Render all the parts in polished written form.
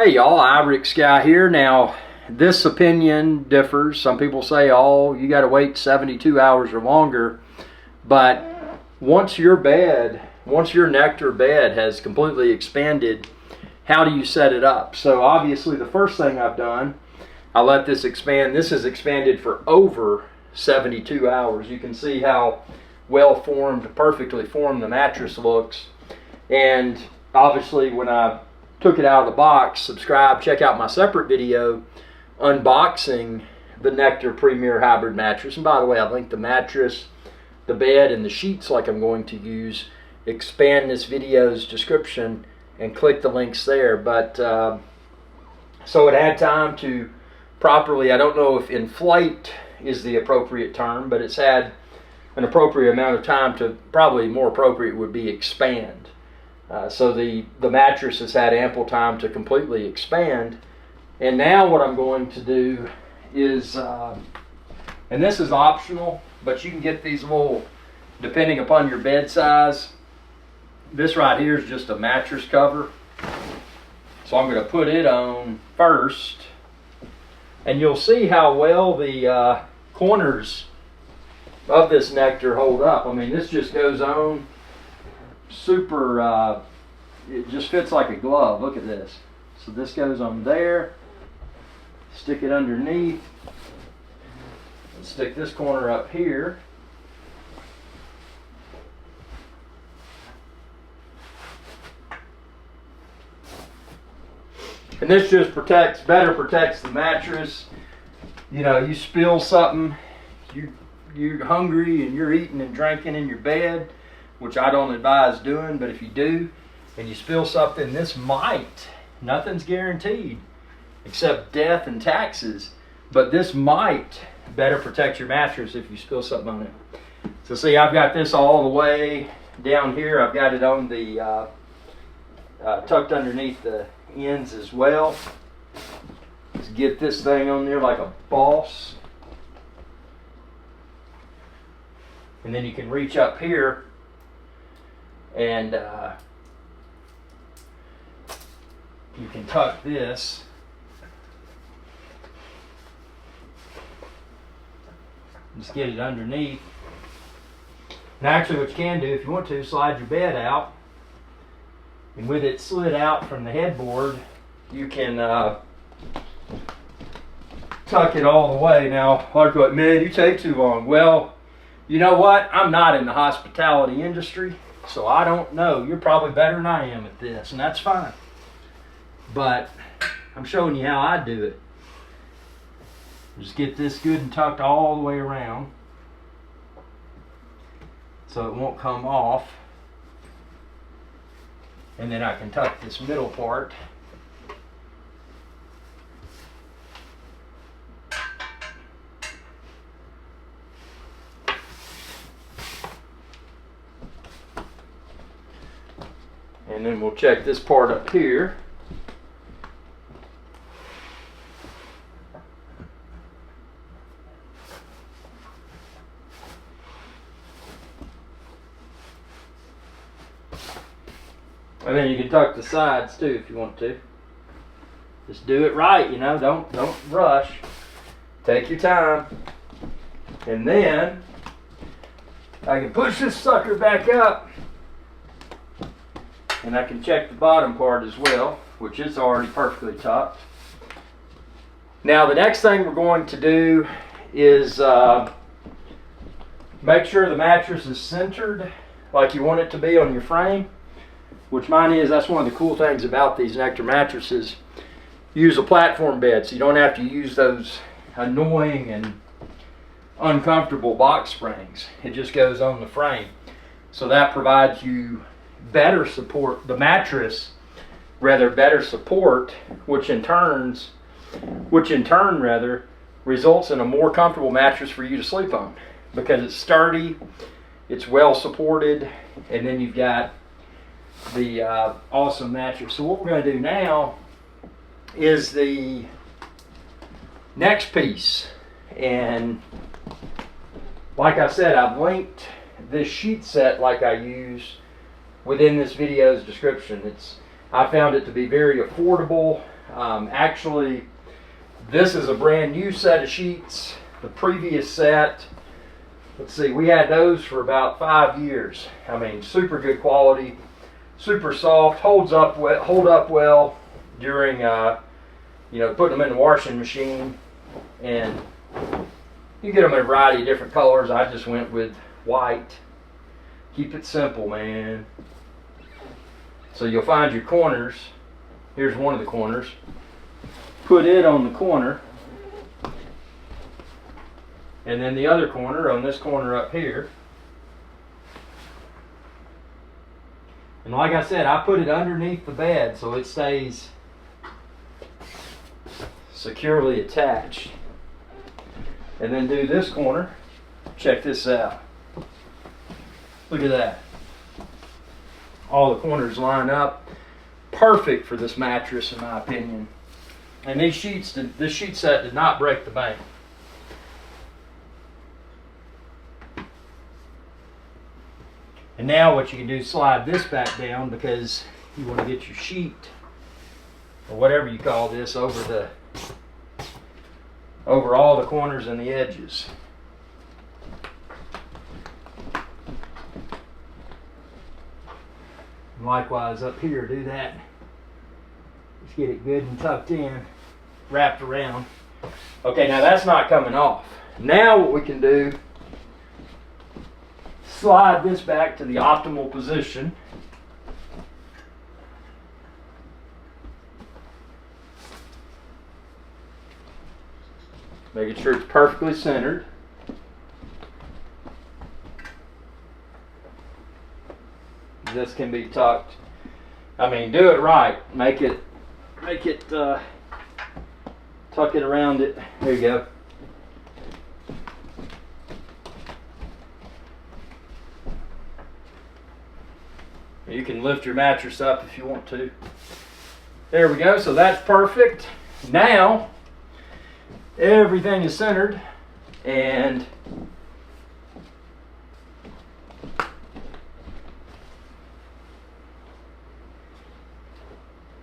Hey y'all, Irix Guy here. Now, this opinion differs. Some people say, oh, you got to wait 72 hours or longer. But once your Nectar bed has completely expanded, how do you set it up? So obviously the first thing I've done, I let this expand. This has expanded for over 72 hours. You can see how well formed, perfectly formed the mattress looks. And obviously when I took it out of the box, subscribe, check out my separate video unboxing the Nectar Premiere Hybrid mattress. And by the way, I linked the mattress, the bed, and the sheets like I'm going to use. Expand this video's description and click the links there. But so it had time to properly, I don't know if inflate is the appropriate term, but it's had an appropriate amount of time to, probably more appropriate would be expand. So the mattress has had ample time to completely expand. And now what I'm going to do is, and this is optional, but you can get these little, depending upon your bed size. This right here is just a mattress cover. So I'm going to put it on first. And you'll see how well the corners of this Nectar hold up. I mean, this just goes on super, it just fits like a glove. Look at this. So this goes on there, stick it underneath, and stick this corner up here. And this just better protects the mattress. You know, you spill something, you're hungry and you're eating and drinking in your bed, which I don't advise doing, but if you do, and you spill something, this might, nothing's guaranteed, except death and taxes, but this might better protect your mattress if you spill something on it. So see, I've got this all the way down here. I've got it on the, tucked underneath the ends as well. Let's get this thing on there like a boss. And then you can reach up here and you can tuck this. Just get it underneath. And actually what you can do, if you want to, slide your bed out. And with it slid out from the headboard, you can tuck it all the way. Now, like what, man, you take too long. Well, you know what? I'm not in the hospitality industry, so I don't know. You're probably better than I am at this, and that's fine. But I'm showing you how I do it. Just get this good and tucked all the way around so it won't come off. And then I can tuck this middle part. And then we'll check this part up here. And then you can tuck the sides too if you want to. Just do it right, you know, don't rush. Take your time. And then I can push this sucker back up. And I can check the bottom part as well, which is already perfectly tucked. Now the next thing we're going to do is make sure the mattress is centered like you want it to be on your frame, which mine is. That's one of the cool things about these Nectar mattresses. Use a platform bed so you don't have to use those annoying and uncomfortable box springs. It just goes on the frame. So that provides you better support, the mattress rather better support, which in turn results in a more comfortable mattress for you to sleep on, because it's sturdy, it's well supported, and then you've got the awesome mattress. So what we're going to do now is the next piece, and like I said, I've linked this sheet set like I use within this video's description. I found it to be very affordable, Actually, this is a brand new set of sheets. The previous set, let's see, we had those for about 5 years. I mean, super good quality, super soft, hold up well during, putting them in the washing machine. And you get them in a variety of different colors. I just went with white. Keep it simple, man. So you'll find your corners. Here's one of the corners. Put it on the corner. And then the other corner on this corner up here. And like I said, I put it underneath the bed so it stays securely attached. And then do this corner. Check this out. Look at that. All the corners line up. Perfect for this mattress, in my opinion. And these sheets, this sheet set did not break the bank. And now what you can do is slide this back down because you want to get your sheet, or whatever you call this, over all the corners and the edges. And likewise up here, do that. Just get it good and tucked in, wrapped around. Okay, now that's not coming off. Now what we can do, slide this back to the optimal position. Making sure it's perfectly centered. This can be tucked. I mean, do it right. Make it tuck it around it. There you go. You can lift your mattress up if you want to. There we go. So that's perfect. Now everything is centered, and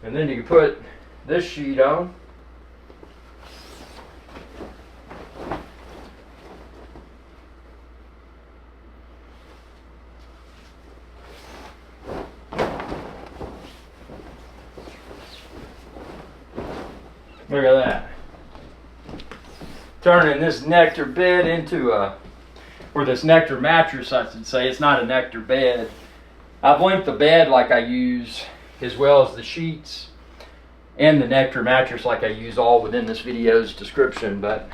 then you can put this sheet on. Look at that. Turning this Nectar bed into or this Nectar mattress, I should say. It's not a Nectar bed. I've linked the bed like I use, as well as the sheets and the Nectar mattress like I use, all within this video's description. But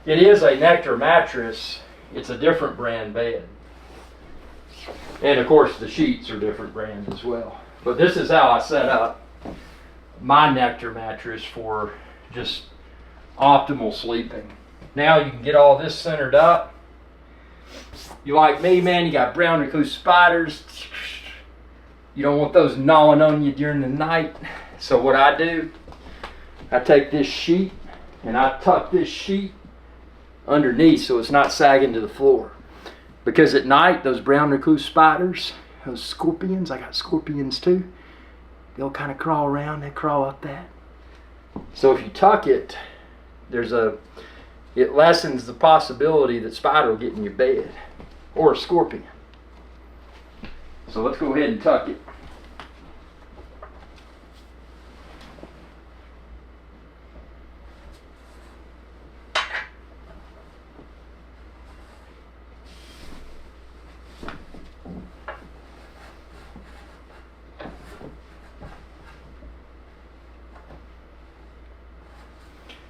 it is a Nectar mattress. It's a different brand bed. And of course the sheets are different brand as well. But this is how I set up my Nectar mattress for just optimal sleeping. Now you can get all this centered up. You like me, man, you got brown recluse spiders. You don't want those gnawing on you during the night. So what I do, I take this sheet and I tuck this sheet underneath so it's not sagging to the floor. Because at night, those brown recluse spiders, those scorpions, I got scorpions too, they'll kind of crawl around, they crawl up that. So if you tuck it, it lessens the possibility that spider will get in your bed, or a scorpion. So let's go ahead and tuck it.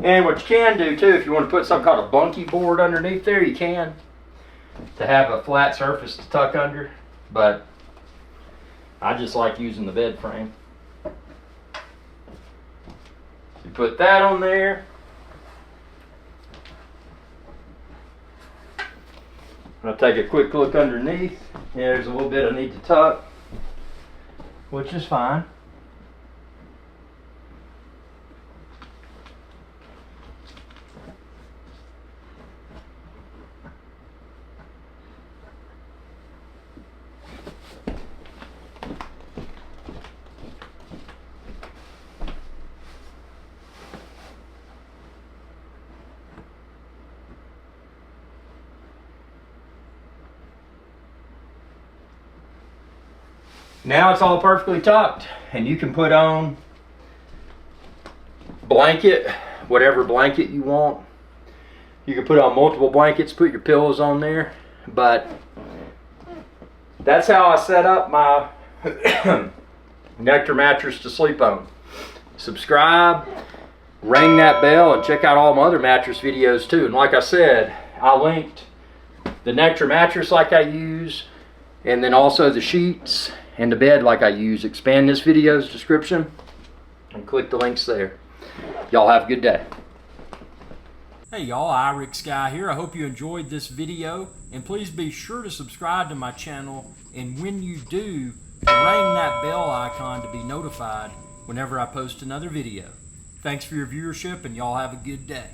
And what you can do too, if you want to put some kind of bunky board underneath there, you can, to have a flat surface to tuck under. But I just like using the bed frame. You put that on there. I'm going to take a quick look underneath. Yeah, there's a little bit I need to tuck, which is fine. Now it's all perfectly tucked, and you can put on blanket, whatever blanket you want. You can put on multiple blankets, put your pillows on there, but that's how I set up my Nectar mattress to sleep on. Subscribe, ring that bell, and check out all my other mattress videos too. And like I said, I linked the Nectar mattress like I use, and then also the sheets and the bed like I use. Expand this video's description and click the links there. Y'all have a good day. Hey y'all, Irix Guy here. I hope you enjoyed this video, and please be sure to subscribe to my channel, and when you do, ring that bell icon to be notified whenever I post another video. Thanks for your viewership, and y'all have a good day.